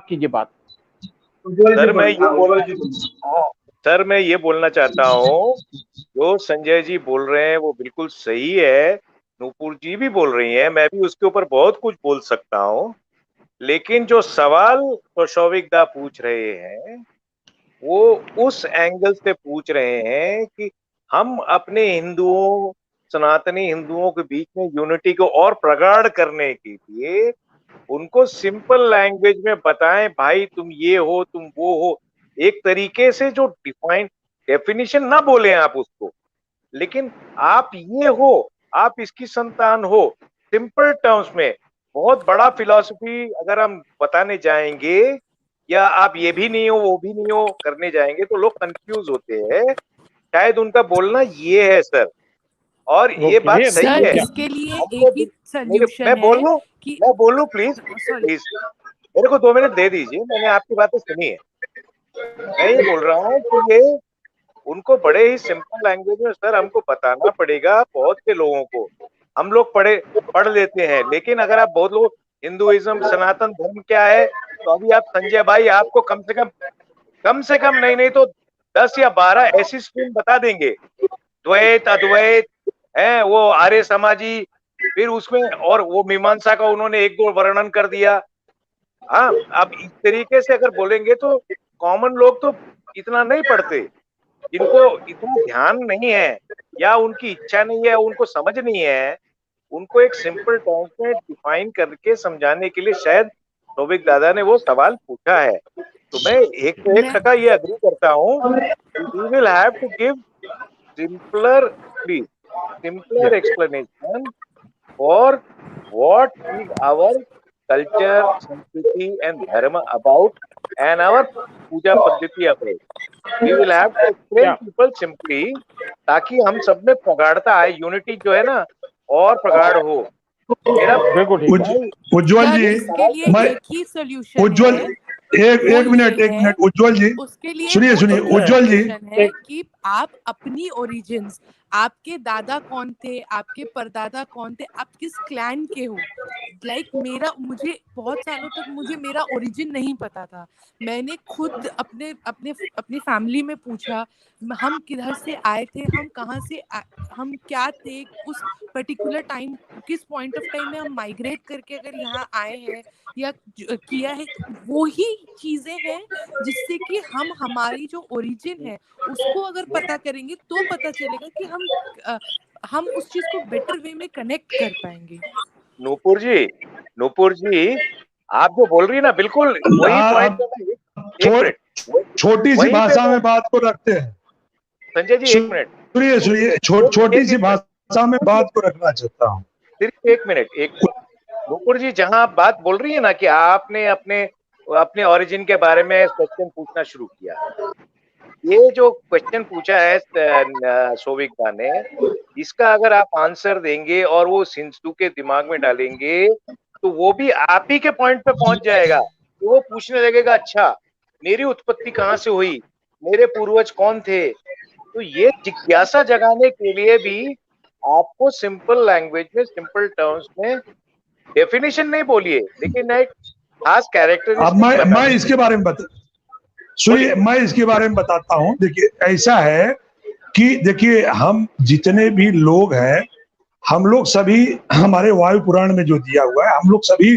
आप कीजिए बात। सर मैं ये बोलना चाहता हूँ, जो संजय जी बोल रहे हैं वो बिल्कुल सही है, नूपुर जी भी बोल रही हैं, मैं भी उसके ऊपर बहुत कुछ बोल सकता हूँ, लेकिन जो सवाल तो शौविक दा पूछ रहे हैं वो उस एंगल से पूछ रहे हैं कि हम अपने हिंदुओं, सनातनी हिंदुओं के बीच में यूनिटी को और प्रगाढ़ करने के लिए उनको सिंपल लैंग्वेज में बताएं, भाई तुम ये हो, तुम वो हो, एक तरीके से जो डिफाइन डेफिनेशन ना बोले आप उसको, लेकिन आप ये हो, आप इसकी संतान हो, सिंपल टर्म्स में। बहुत बड़ा फिलॉसफी अगर हम बताने जाएंगे या आप ये भी नहीं हो वो भी नहीं हो करने जाएंगे तो लोग कंफ्यूज होते हैं। शायद उनका बोलना ये है सर, और ये बात सही सर, है। इसके लिए एक ही सॉल्यूशन मैं बोल है लूं, कि मैं बोल लूं प्लीज प्लीज, मेरे को 2 मिनट दे दीजिए, मैंने आपकी बातें सुनी है। मैं ये बोल रहा हूँ कि ये उनको बड़े ही सिंपल लैंग्वेज में सर हमको बताना पड़ेगा। बहुत से लोगों को हम लोग पढ़ लेते हैं, लेकिन अगर आप बहुत लोग हिंदुइज्म सनातन धर्म क्या है, तो अभी आप संजय भाई आपको कम से कम नहीं नहीं तो 10 या 12 ऐसी स्ट्रीम बता देंगे, द्वैत अद्वैत है, वो आर्य समाजी, फिर उसमें और वो मीमांसा का उन्होंने 1-2 वर्णन कर दिया। हाँ, अब इस तरीके से अगर बोलेंगे तो कॉमन लोग तो इतना नहीं पढ़ते, जिनको इतना ध्यान नहीं है या उनकी इच्छा नहीं है, उनको समझ नहीं है, उनको एक सिंपल टर्म्स में डिफाइन करके समझाने के लिए शायद शौविक दादा ने वो सवाल पूछा है। तो मैं 1% ये अग्री करता हूँ, we will have to give simpler please simpler explanation for what is our culture, संस्कृति एंड धर्म अबाउट एंड आवर पूजा पद्धति about. We will have to explain people simply, ताकि हम सब में प्रगाढ़ता आए, यूनिटी जो है ना और प्रगाढ़ हो। मेरा उज्ज्वल जी, मैं एक ही सॉल्यूशन उज्ज्वल है, एक मिनट उज्ज्वल जी, उसके लिए सुनिए उज्ज्वल जी, है कि आप अपनी ओरिजिन्स, आपके दादा कौन थे, आपके परदादा कौन थे, आप किस क्लैन के हो। मुझे बहुत सालों तक मुझे मेरा ओरिजिन नहीं पता था। मैंने खुद अपनी फैमिली में पूछा, हम किधर से आए थे, हम कहाँ से हम क्या थे उस पर्टिकुलर टाइम, किस पॉइंट ऑफ टाइम में हम माइग्रेट करके अगर यहाँ आए हैं या किया है। वो ही चीजें हैं जिससे कि हम हमारी जो ओरिजिन है उसको अगर पता करेंगे तो पता चलेगा कि हम उस चीज को बेटर वे में कनेक्ट कर पाएंगे। नूपुर जी आप जो बोल रही है ना बिल्कुल वही पॉइंट। छोटी सी भाषा में बात को रखते हैं संजय जी, 1 मिनट सुनिए, छोटी सी भाषा में बात को रखना चाहता हूँ, सिर्फ 1 मिनट। नूपुर जी, जहां आप बात बोल रही है ना कि आपने अपने ओरिजिन के बारे में क्वेश्चन पूछना शुरू किया, ये जो क्वेश्चन पूछा है शौविक दा ने, इसका अगर आप आंसर देंगे और वो सिंधु के दिमाग में डालेंगे तो वो भी आप ही के पॉइंट पे पहुंच जाएगा। तो वो पूछने लगेगा, अच्छा मेरी उत्पत्ति कहाँ से हुई, मेरे पूर्वज कौन थे। तो ये जिज्ञासा जगाने के लिए भी आपको सिंपल लैंग्वेज में, सिंपल टर्म्स में डेफिनेशन नहीं बोलिए, लेकिन एक खास कैरेक्टरिस्टिक। अब मैं इसके बारे में मैं इसके बारे में बताता हूँ। देखिए ऐसा है कि देखिए हम जितने भी लोग हैं, हम लोग सभी, हमारे वायु पुराण में जो दिया हुआ है, हम लोग सभी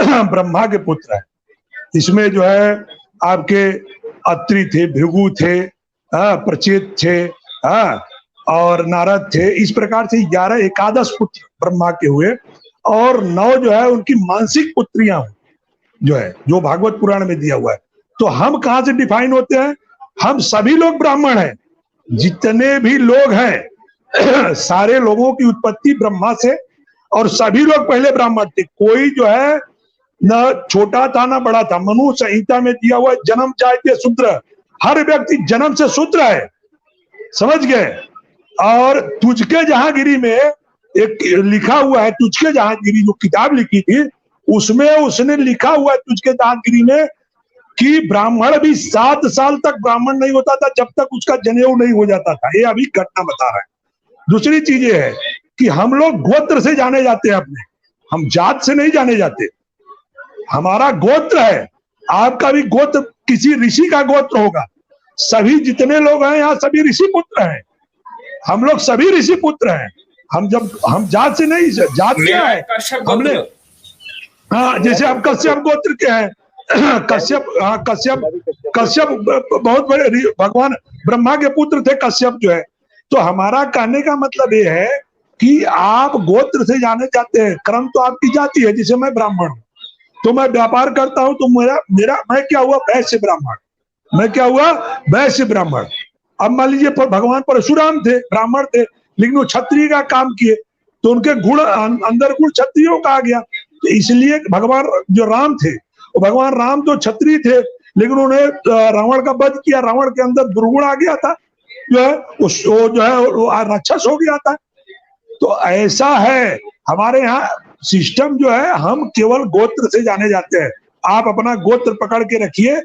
ब्रह्मा के पुत्र हैं। इसमें जो है आपके अत्रि थे, भृगु थे, प्रचेत थे, और नारद थे। इस प्रकार से 11 एकादश पुत्र ब्रह्मा के हुए और 9 जो है उनकी मानसिक पुत्रियां जो है, जो भागवत पुराण में दिया हुआ है। तो हम कहां से डिफाइन होते हैं? हम सभी लोग ब्राह्मण हैं, जितने भी लोग हैं सारे लोगों की उत्पत्ति ब्रह्मा से, और सभी लोग पहले ब्राह्मण थे। कोई जो है न छोटा था ना बड़ा था। मनु संहिता में दिया हुआ जन्म जायते शूद्र, हर व्यक्ति जन्म से शूद्र है, समझ गए। और तुझके जहांगिरी में एक लिखा हुआ है, तुझके जहांगिरी जो किताब लिखी थी उसमें उसने लिखा हुआ है तुझके जहांगिरी में कि ब्राह्मण भी 7 साल तक ब्राह्मण नहीं होता था जब तक उसका जनेऊ नहीं हो जाता था। ये अभी घटना बता रहा है। दूसरी चीज ये है कि हम लोग गोत्र से जाने जाते हैं अपने, हम जात से नहीं जाने जाते। हमारा गोत्र है, आपका भी गोत्र किसी ऋषि का गोत्र होगा। सभी जितने लोग हैं यहाँ सभी ऋषि पुत्र हैं, हम लोग सभी ऋषि पुत्र हैं। हम जात से नहीं, जात क्या है हमने, हाँ जैसे हम कश्यप गोत्र के हैं, कश्यप बहुत बड़े भगवान ब्रह्मा के पुत्र थे कश्यप जो है। तो हमारा कहने का मतलब ये है कि आप गोत्र से जाने जाते हैं, क्रम तो आपकी जाति है। जैसे मैं ब्राह्मण हूँ तो मैं व्यापार करता हूँ, तो मैं क्या हुआ, वैश्य ब्राह्मण। मैं क्या हुआ, वैश्य ब्राह्मण। अब मान लीजिए भगवान परशुराम थे, ब्राह्मण थे, लेकिन वो क्षत्रिय का काम किए, तो उनके गुण अंदर गुण क्षत्रियों का आ गया। तो इसलिए भगवान जो राम थे, भगवान राम तो क्षत्रिय थे, लेकिन उन्होंने रावण का वध किया, रावण के अंदर दुर्गुण आ गया था, जो है वो जो है वो राक्षस हो गया था। तो ऐसा है हमारे यहाँ सिस्टम जो है, हम केवल गोत्र से जाने जाते हैं। आप अपना गोत्र पकड़ के रखिए,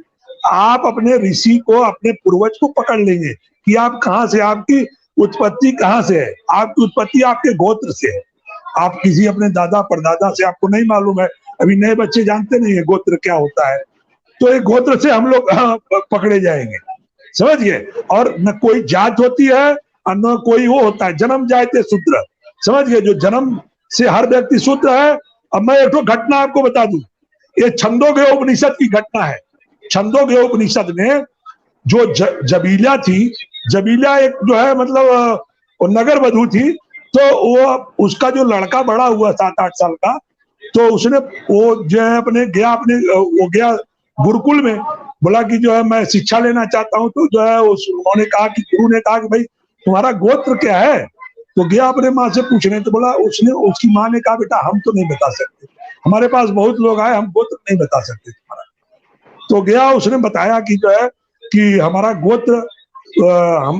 आप अपने ऋषि को, अपने पूर्वज को पकड़ लेंगे कि आप कहाँ से, आपकी उत्पत्ति कहाँ से है। आपकी उत्पत्ति आपके गोत्र से है। आप किसी अपने दादा परदादा से आपको नहीं मालूम है, अभी नए बच्चे जानते नहीं है गोत्र क्या होता है, तो एक गोत्र से हम लोग पकड़े जाएंगे, समझिए। और न कोई जात होती है और न कोई वो होता है, जन्म जाते शूद्र, समझिए। जो जन्म से हर व्यक्ति शूद्र है। अब मैं एक घटना आपको बता दूं, ये छंदोग्य उपनिषद की घटना है। छंदोग्य उपनिषद में जो जबीला थी, जबीला एक जो है मतलब नगर वधू थी, तो वो उसका जो लड़का बड़ा हुआ 7-8 साल का, तो उसने वो जो है वो गया गुरुकुल में, बोला कि जो है मैं शिक्षा लेना चाहता हूँ। तो जो है उन्होंने कहा कि गुरु ने कहा कि भाई तुम्हारा गोत्र क्या है, तो गया अपने माँ से पूछने, तो बोला उसकी माँ ने कहा बेटा हम तो नहीं बता सकते, हमारे पास बहुत लोग आए, हम गोत्र नहीं बता सकते तुम्हारा। तो गया, उसने बताया कि जो है कि हमारा गोत्र हम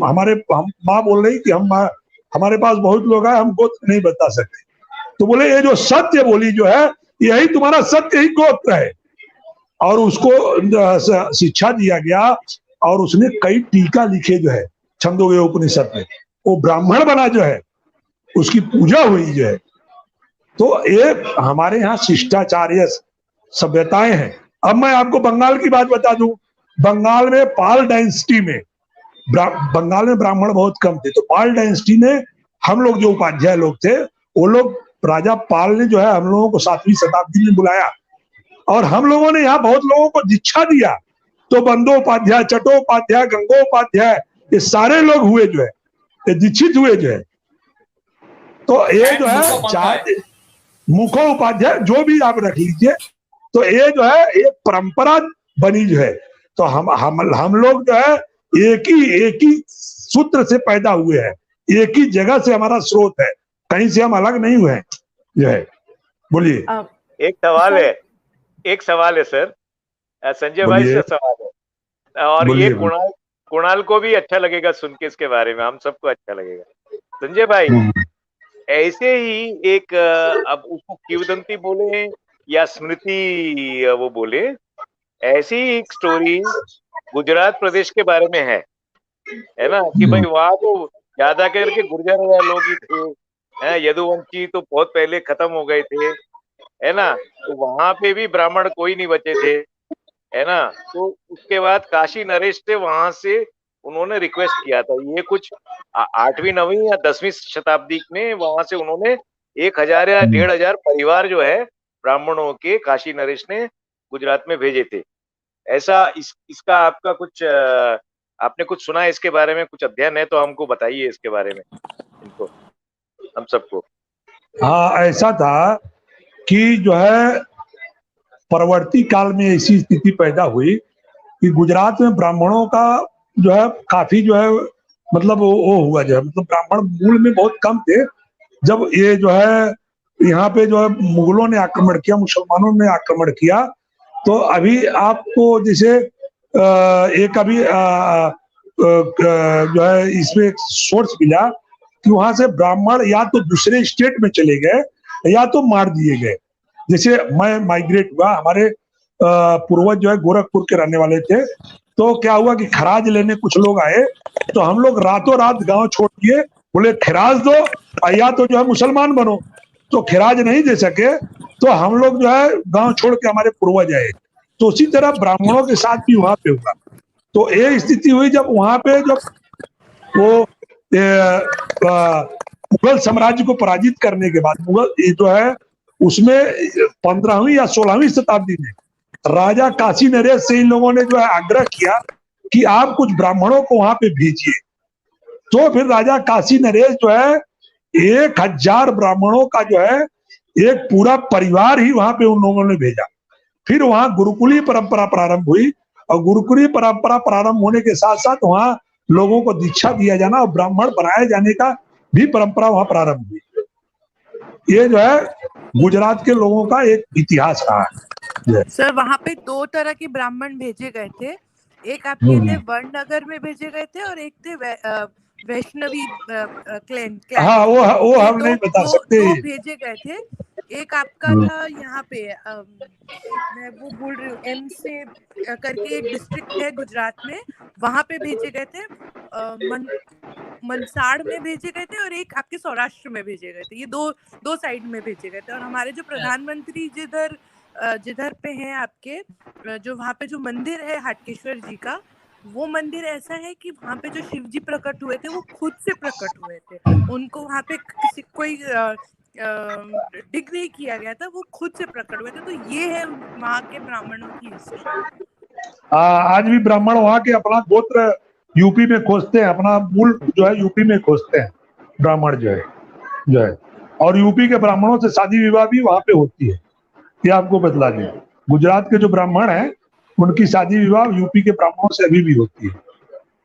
माँ बोल रही कि हमारे पास बहुत लोग आए, हम गोत्र नहीं बता सकते। तो बोले ये जो सत्य बोली जो है, यही तुम्हारा सत्य ही गोत्र है। और उसको शिक्षा दिया गया और उसने कई टीका लिखे जो है छंदोग्य उपनिषद में। वो ब्राह्मण बना जो है, उसकी पूजा हुई जो है। तो ये हमारे यहाँ शिष्टाचार्य सभ्यताएं हैं। अब मैं आपको बंगाल की बात बता दूं, बंगाल में पाल डायनेस्टी में, बंगाल में ब्राह्मण बहुत कम थे, तो पाल डायनेस्टी में हम लोग जो उपाध्याय लोग थे, वो लोग राजा पाल ने जो है हम लोगों को 7वीं शताब्दी में बुलाया और हम लोगों ने यहाँ बहुत लोगों को दीक्षा दिया। तो बंदोपाध्याय, चट्टोपाध्याय, गंगोपाध्याय, ये सारे लोग हुए जो है, ये दीक्षित हुए जो है। तो ये जो है चाहे मुखोपाध्याय जो भी आप रख लीजिए, तो ये जो है एक परंपरा बनी जो है। तो हम लोग जो है एक ही सूत्र से पैदा हुए हैं, एक ही जगह से हमारा स्रोत है, कहीं से हम अलग नहीं हुए हैं जो है। बोलिए। एक सवाल है सर, संजय भाई से सवाल है, और ये कुणाल को भी अच्छा लगेगा सुन के इसके बारे में, हम सबको अच्छा लगेगा। संजय भाई, ऐसे ही एक अब उसको किंवदंती बोले या स्मृति वो बोले, ऐसी एक स्टोरी गुजरात प्रदेश के बारे में है ना, कि भाई वहां तो ज्यादा करके गुर्जर लोग ही थे, यदुवंशी तो बहुत पहले खत्म हो गए थे, है ना। तो वहां पे भी ब्राह्मण कोई नहीं बचे थे, है ना। तो उसके बाद काशी नरेश से वहां से उन्होंने रिक्वेस्ट किया था, ये कुछ 8वीं 9वीं या 10वीं शताब्दी में वहां से उन्होंने 1000 या 1500 परिवार जो है ब्राह्मणों के काशी नरेश ने गुजरात में भेजे थे। ऐसा इसका आपका कुछ आपने कुछ सुना है इसके बारे में, कुछ अध्ययन है तो हमको बताइए इसके बारे में, इनको हम सबको। हाँ, ऐसा था कि जो है परवर्ती काल में ऐसी स्थिति पैदा हुई कि गुजरात में ब्राह्मणों का जो है काफी जो है मतलब वो हुआ जो है, मतलब ब्राह्मण मूल में बहुत कम थे। जब ये जो है यहाँ पे जो है मुगलों ने आक्रमण किया, मुसलमानों ने आक्रमण किया, तो अभी आपको जैसे एक अभी जो है इसमें एक सोर्स मिला कि वहां से ब्राह्मण या तो दूसरे स्टेट में चले गए या तो मार दिए गए। जैसे मैं माइग्रेट हुआ, हमारे पूर्वज जो है गोरखपुर के रहने वाले थे, तो क्या हुआ कि खराज लेने कुछ लोग आए, तो हम लोग रातों रात गांव छोड़ दिए, बोले खराज दो या तो जो है मुसलमान बनो। तो खराज नहीं दे सके तो हम लोग जो है गांव छोड़ के हमारे पूर्वज आए, तो उसी तरह ब्राह्मणों के साथ भी वहां पे हुआ। तो ये स्थिति हुई जब वहां पे जब वो मुगल साम्राज्य को पराजित करने के बाद मुगल जो है उसमें 15वीं या 16वीं शताब्दी में राजा काशी नरेश से इन लोगों ने जो है आग्रह किया कि आप कुछ ब्राह्मणों को वहां पे भेजिए। तो फिर राजा काशी नरेश जो है 1000 ब्राह्मणों का जो है एक पूरा परिवार ही वहां पे उन लोगों ने भेजा। फिर वहां गुरुकुलीय परंपरा प्रारंभ हुई और गुरुकुलीय परंपरा प्रारंभ होने के साथ साथ वहां लोगों को दीक्षा दिया जाना और ब्राह्मण बनाए जाने का भी परंपरा वहां प्रारंभ हुई। ये जो है गुजरात के लोगों का एक इतिहास रहा है। सर वहां पे 2 तरह के ब्राह्मण भेजे गए थे, एक आपके थे वड़नगर में भेजे गए थे और एक थे वैष्णवी क्लैन। हाँ वो हम नहीं बता सकते। 2 भेजे गए थे। एक आपका था यहाँ पे मैं वो बोल रही हूँ एम से करके एक डिस्ट्रिक्ट है गुजरात में, वहां पे भेजे गए थे। मनसाड़ में भेजे गए थे और एक आपके सौराष्ट्र में भेजे गए थे। ये दो साइड में भेजे गए थे। और हमारे जो प्रधानमंत्री जिधर पे हैं आपके जो वहाँ पे जो मंदिर है हाटकेश्वर जी का, वो मंदिर ऐसा है कि वहाँ पे जो शिव जी प्रकट हुए थे वो खुद से प्रकट हुए थे। उनको वहाँ पे किसी कोई डिग नहीं किया गया था, वो खुद से प्रकट हुए थे। तो ये है वहाँ के ब्राह्मणों की हिस्ट्री। आज भी ब्राह्मण वहाँ के अपना गोत्र यूपी में खोजते हैं, अपना मूल जो है यूपी में खोजते हैं ब्राह्मण जो है और यूपी के ब्राह्मणों से शादी विवाह भी वहाँ पे होती है। ये आपको बतला दें, गुजरात के जो ब्राह्मण हैं उनकी शादी विवाह यूपी के ब्राह्मणों से अभी भी होती है।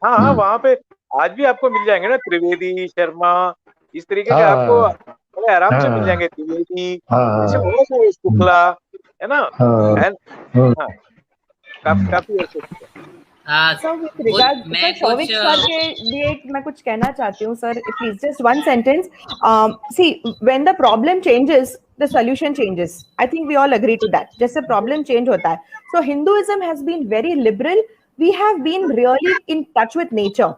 हाँ वहाँ पे आज भी आपको मिल जाएंगे ना त्रिवेदी, शर्मा, इस तरीके के आपको बड़े आराम से मिल जाएंगे। त्रिवेदी, ऐसे बहुत सारे, शुक्ला, है ना। काफी शौविक सर के लिए मैं कुछ कहना चाहती हूँ sir, please just one sentence. See when the problem changes the solution changes. I think we all agree to that. जैसे problem change होता है, so Hinduism has been very liberal. We have been really in touch with nature.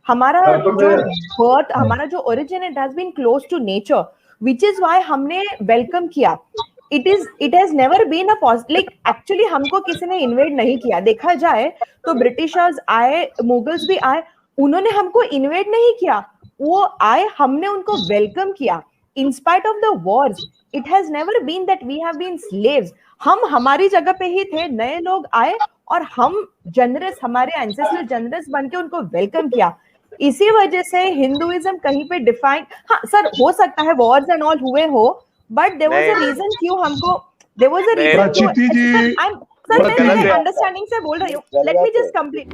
हमारा जो birth, हमारा जो origin, it has been close to nature, which is why हमने welcome किया. It has never been a positive. Like actually हमको किसी ने invade नहीं किया। देखा जाए तो Britishers आए, Mughals भी आए, उन्होंने हमको invade नहीं किया। वो आए, हमने उनको welcome किया. In spite of the wars, it has never been that we have been slaves. हम हमारी जगह पे ही थे, नए लोग आए और हम जनरस, हमारे एंसेस्टर जनरस बन के उनको वेलकम किया। इसी वजह से हिंदुइज्म कहीं पे डिफाइन, हाँ सर हो सकता है वॉर्स एंड ऑल हुए हो, but there was a reason क्यों हमको, there was a reason. Sir मैं अंडरस्टैंडिंग से बोल रही हूँ, लेट मी जस्ट कंप्लीट।